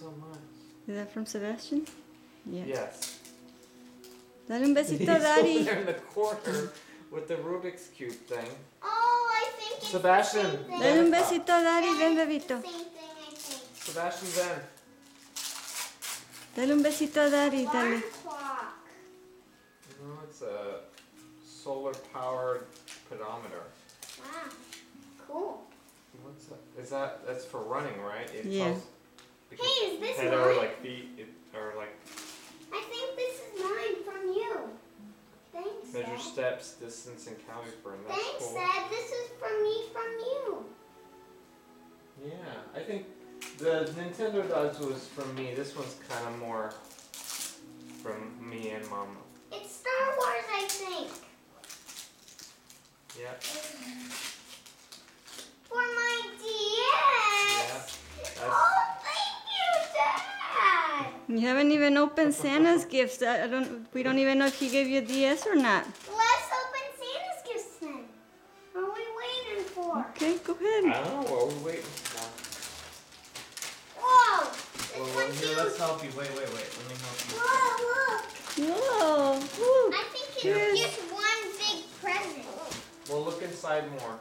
so much. Is that from Sebastian? Yeah. Yes. Dale un besito He's a over Daddy. there in the corner with the Rubik's Cube thing. Oh, I think it's Sebastian, the same thing. Dale un Jennifer. besito a Daddy, ven Yeah, bebito. it's the same thing, I think. Sebastian, ven. Dale un besito a Daddy, dale. Alarm clock. No, it's a solar-powered pedometer. Wow, cool. What's that? That's for running, right? It Yeah. tells- because Hey, is this head or mine? like feet, or like I think this is mine from you. Thanks, measure Dad. steps, distance, and calories burned. That's Thanks, cool. Dad. This is from me from you. Yeah, I think the Nintendo Dodge was from me. This one's kind of more from me and Mama. It's Star Wars, I think. Yeah. For my DS. Yeah. Oh, thank you, Dad. You haven't even opened Santa's gifts. We don't even know if he gave you a DS or not. Let's open Santa's gifts then. What are we waiting for? Okay, go I ahead. don't know what we're waiting for. Whoa! This Well, one's here, huge. let's help you. Wait. Let me help you. Whoa, look. Whoa. Woo. I think Cheers. it's just one big present. We'll look inside more.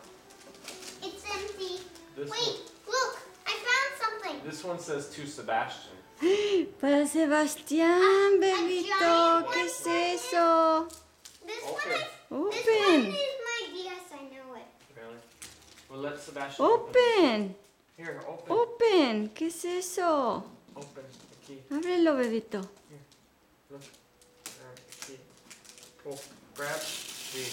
It's empty. This Wait, look. I found something. This one says to Sebastian. Para Sebastián, bebito. ¿Qué es eso? This Open. one is Open. my DS. I know it. Really? Well, let Sebastian Open. Here, open. Open. ¿Qué es eso? Open. Aquí. Ábrelo, bebito. Look. There, aquí. Pull. Grab. See.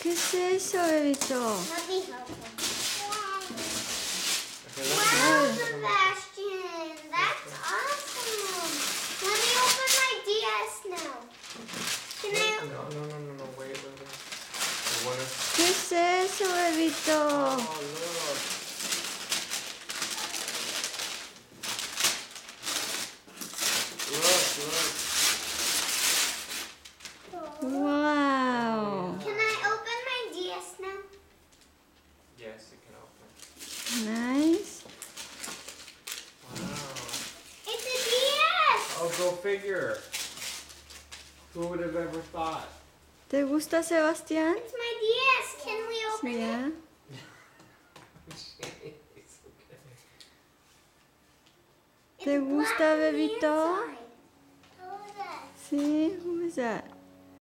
¿Qué es eso, bebito? Let me help him. Okay, Wow, let me Sebastian. That's awesome. Let me open my DS now. Can I? No. Wait. I wanna... ¿Qué es eso, bebito? Oh, look. Wow. Can I open my DS now? Yes, you can open. Nice. Wow. It's a DS. Oh, go figure. Who would have ever thought? ¿Te gusta, Sebastián? It's my DS. Can we open it? Yeah. It's okay. It's ¿Te black gusta, on the bebito? inside. How is that? Sí, who is that?